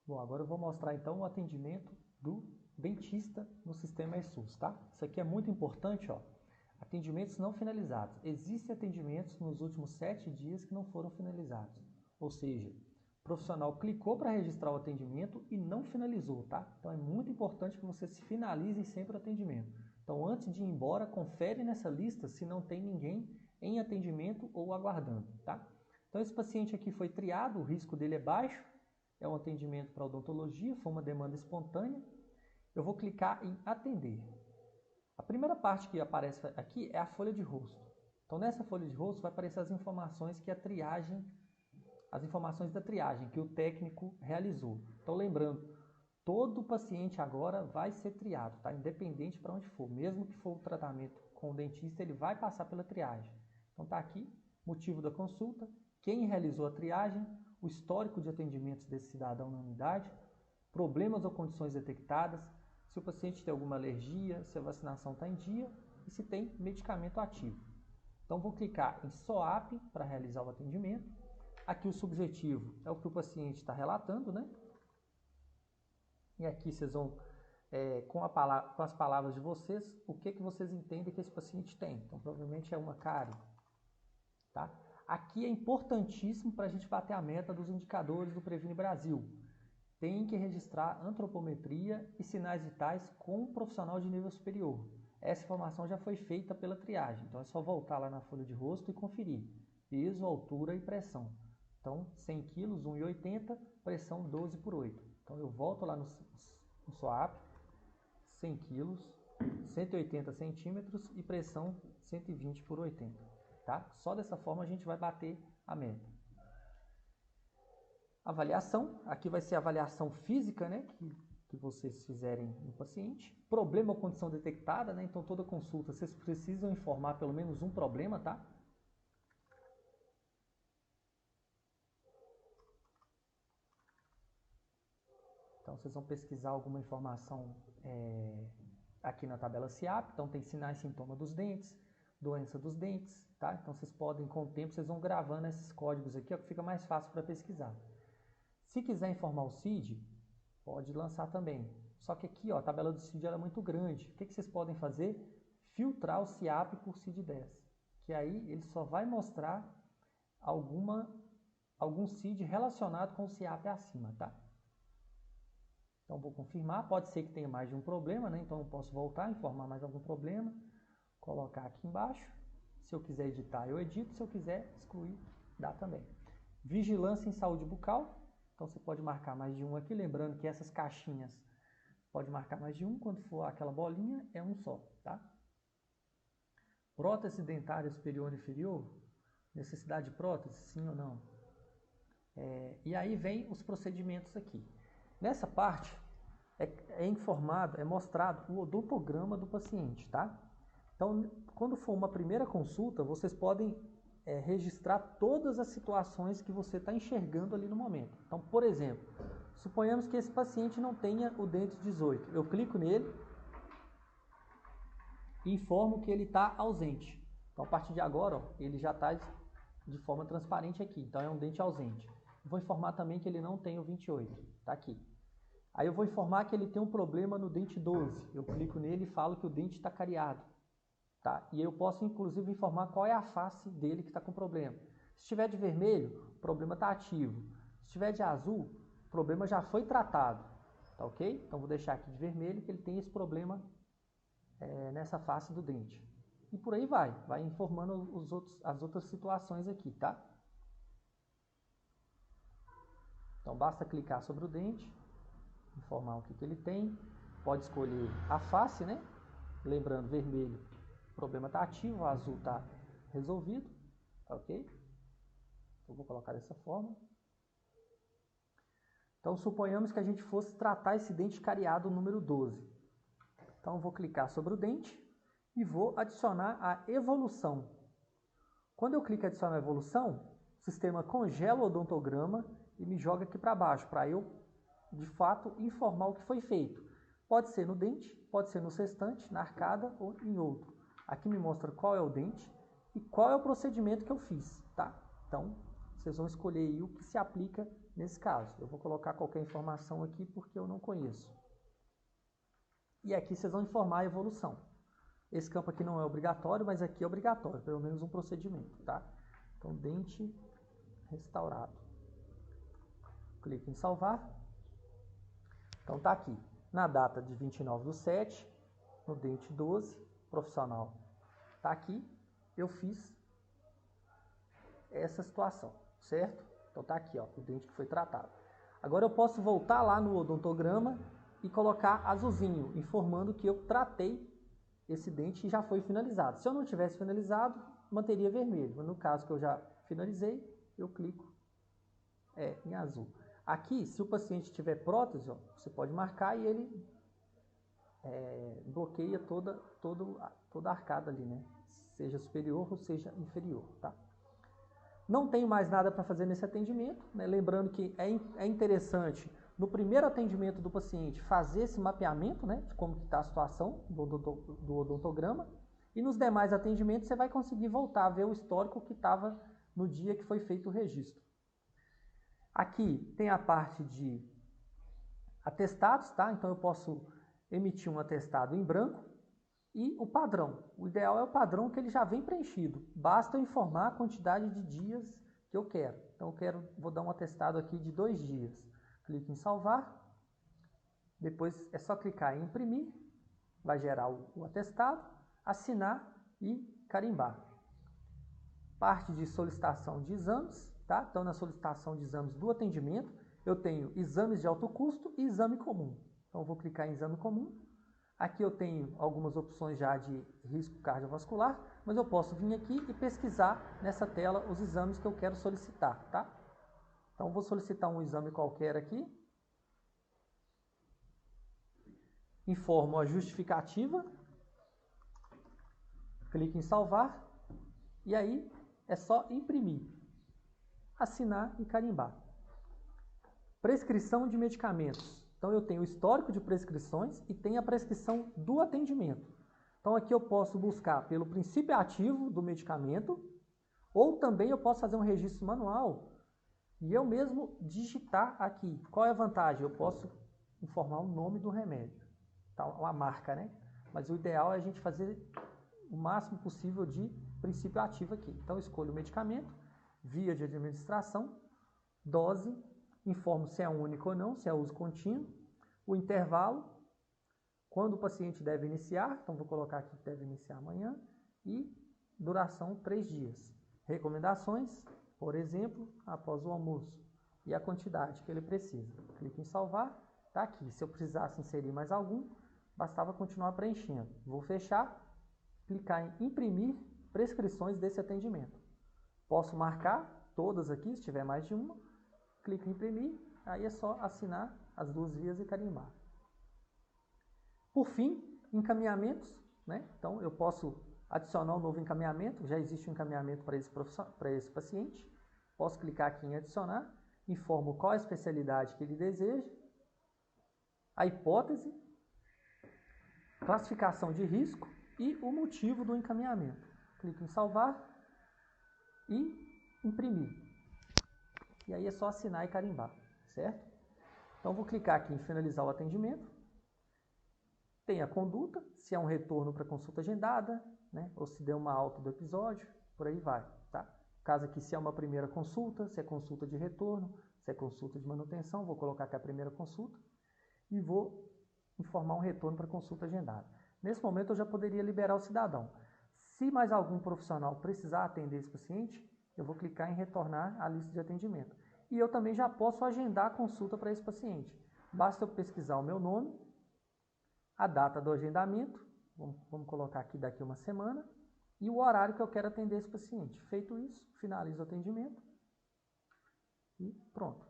Bom, agora eu vou mostrar então o atendimento do dentista no sistema eSUS, tá? Isso aqui é muito importante, ó. Atendimentos não finalizados. Existem atendimentos nos últimos 7 dias que não foram finalizados. Ou seja, o profissional clicou para registrar o atendimento e não finalizou, tá? Então é muito importante que você se finalize sempre o atendimento. Então antes de ir embora, confere nessa lista se não tem ninguém em atendimento ou aguardando, tá? Então esse paciente aqui foi triado, o risco dele é baixo, é um atendimento para odontologia, foi uma demanda espontânea. Eu vou clicar em atender. A primeira parte que aparece aqui é a folha de rosto. Então nessa folha de rosto vai aparecer as informações que a triagem, as informações da triagem que o técnico realizou. Então lembrando, todo paciente agora vai ser triado, tá? Independente para onde for, mesmo que for o tratamento com o dentista, ele vai passar pela triagem. Então tá aqui, motivo da consulta, quem realizou a triagem, o histórico de atendimentos desse cidadão na unidade, problemas ou condições detectadas, se o paciente tem alguma alergia, se a vacinação está em dia e se tem medicamento ativo. Então vou clicar em SOAP para realizar o atendimento. Aqui o subjetivo é o que o paciente está relatando, né? E aqui vocês vão, com as palavras de vocês, o que vocês entendem que esse paciente tem. Então provavelmente é uma cárie, tá? Aqui é importantíssimo para a gente bater a meta dos indicadores do Previne Brasil. Tem que registrar antropometria e sinais vitais com um profissional de nível superior. Essa informação já foi feita pela triagem, então é só voltar lá na folha de rosto e conferir. Peso, altura e pressão. Então, 100 kg, 1,80, pressão 12 por 8. Então eu volto lá no SOAP, 100 kg, 180 centímetros e pressão 120 por 80. Tá? Só dessa forma a gente vai bater a meta. Avaliação, aqui vai ser a avaliação física, né, que vocês fizerem no paciente. Problema ou condição detectada, né, então toda consulta vocês precisam informar pelo menos um problema, tá? Então vocês vão pesquisar alguma informação aqui na tabela SIAP, então tem sinais e sintomas dos dentes, doença dos dentes, tá? Então vocês podem, com o tempo, vocês vão gravando esses códigos aqui, ó, que fica mais fácil para pesquisar. Se quiser informar o CID, pode lançar também. Só que aqui, ó, a tabela do CID ela é muito grande. O que vocês podem fazer? Filtrar o SIAP por CID-10, que aí ele só vai mostrar algum CID relacionado com o SIAP acima, tá? Então vou confirmar, pode ser que tenha mais de um problema, né? Então eu posso voltar, informar mais algum problema, colocar aqui embaixo. Se eu quiser editar, eu edito. Se eu quiser excluir, dá também. Vigilância em saúde bucal. Então você pode marcar mais de um aqui, lembrando que essas caixinhas pode marcar mais de um, quando for aquela bolinha é um só, tá? Prótese dentária superior e inferior, necessidade de prótese, sim ou não? E aí vem os procedimentos aqui. Nessa parte é mostrado o odontograma do paciente, tá? Então, quando for uma primeira consulta, vocês podem registrar todas as situações que você está enxergando ali no momento. Então, por exemplo, suponhamos que esse paciente não tenha o dente 18. Eu clico nele e informo que ele está ausente. Então, a partir de agora, ó, ele já está de forma transparente aqui. Então, é um dente ausente. Eu vou informar também que ele não tem o 28. Está aqui. Aí eu vou informar que ele tem um problema no dente 12. Eu clico nele e falo que o dente está cariado. Tá? E eu posso, inclusive, informar qual é a face dele que está com problema. Se estiver de vermelho, o problema está ativo. Se estiver de azul, o problema já foi tratado. Tá ok? Então, vou deixar aqui de vermelho que ele tem esse problema nessa face do dente. E por aí vai informando as outras situações aqui, tá? Então, basta clicar sobre o dente, informar o que ele tem. Pode escolher a face, né? Lembrando, vermelho, o problema está ativo, o azul está resolvido, tá ok? Então, vou colocar dessa forma. Então, suponhamos que a gente fosse tratar esse dente cariado número 12. Então, eu vou clicar sobre o dente e vou adicionar a evolução. Quando eu clico em adicionar a evolução, o sistema congela o odontograma e me joga aqui para baixo, para eu, de fato, informar o que foi feito. Pode ser no dente, pode ser no sextante, na arcada ou em outro. Aqui me mostra qual é o dente e qual é o procedimento que eu fiz, tá? Então, vocês vão escolher aí o que se aplica nesse caso. Eu vou colocar qualquer informação aqui porque eu não conheço. E aqui vocês vão informar a evolução. Esse campo aqui não é obrigatório, mas aqui é obrigatório, pelo menos um procedimento, tá? Então, dente restaurado. Clique em salvar. Então, tá aqui. Na data de 29/7, no dente 12, profissional. Tá aqui. Eu fiz essa situação, certo? Então, tá aqui, ó, o dente que foi tratado. Agora, eu posso voltar lá no odontograma e colocar azulzinho, informando que eu tratei esse dente e já foi finalizado. Se eu não tivesse finalizado, manteria vermelho. Mas no caso que eu já finalizei, eu clico em azul. Aqui, se o paciente tiver prótese, ó, você pode marcar e ele bloqueia toda a arcada ali, né? Seja superior ou seja inferior, tá? Não tenho mais nada para fazer nesse atendimento, né? Lembrando que é interessante, no primeiro atendimento do paciente, fazer esse mapeamento, né, de como está a situação do odontograma, e nos demais atendimentos você vai conseguir voltar a ver o histórico que estava no dia que foi feito o registro. Aqui tem a parte de atestados, tá? Então eu posso emitir um atestado em branco e o padrão. O ideal é o padrão que ele já vem preenchido. Basta eu informar a quantidade de dias que eu quero. Então vou dar um atestado aqui de 2 dias. Clique em salvar. Depois é só clicar em imprimir. Vai gerar o atestado, assinar e carimbar. Parte de solicitação de exames, tá? Então na solicitação de exames do atendimento, eu tenho exames de alto custo e exame comum. Então eu vou clicar em exame comum. Aqui eu tenho algumas opções já de risco cardiovascular, mas eu posso vir aqui e pesquisar nessa tela os exames que eu quero solicitar, tá? Então eu vou solicitar um exame qualquer aqui. Informo a justificativa. Clique em salvar. E aí é só imprimir, assinar e carimbar. Prescrição de medicamentos. Então eu tenho o histórico de prescrições e tenho a prescrição do atendimento. Então aqui eu posso buscar pelo princípio ativo do medicamento, ou também eu posso fazer um registro manual e eu mesmo digitar aqui. Qual é a vantagem? Eu posso informar o nome do remédio, tá? Uma marca, né? Mas o ideal é a gente fazer o máximo possível de princípio ativo aqui. Então eu escolho o medicamento, via de administração, dose, informo se é único ou não, se é uso contínuo, o intervalo, quando o paciente deve iniciar, então vou colocar aqui que deve iniciar amanhã, e duração 3 dias. Recomendações, por exemplo, após o almoço, e a quantidade que ele precisa. Clique em salvar, está aqui. Se eu precisasse inserir mais algum, bastava continuar preenchendo. Vou fechar, clicar em imprimir prescrições desse atendimento. Posso marcar todas aqui, se tiver mais de uma, clique em imprimir, aí é só assinar as 2 vias e carimbar. Por fim, encaminhamentos, né? Então eu posso adicionar um novo encaminhamento, já existe um encaminhamento para esse paciente, posso clicar aqui em adicionar, informo qual a especialidade que ele deseja, a hipótese, classificação de risco e o motivo do encaminhamento. Clique em salvar e imprimir. E aí é só assinar e carimbar, certo? Então vou clicar aqui em finalizar o atendimento. Tem a conduta, se é um retorno para consulta agendada, né? Ou se deu uma alta do episódio, por aí vai, tá? No caso aqui, se é uma primeira consulta, se é consulta de retorno, se é consulta de manutenção, vou colocar aqui a primeira consulta e vou informar um retorno para consulta agendada. Nesse momento eu já poderia liberar o cidadão. Se mais algum profissional precisar atender esse paciente, eu vou clicar em retornar à lista de atendimento. E eu também já posso agendar a consulta para esse paciente. Basta eu pesquisar o meu nome, a data do agendamento, vamos colocar aqui daqui uma semana, e o horário que eu quero atender esse paciente. Feito isso, finalizo o atendimento e pronto.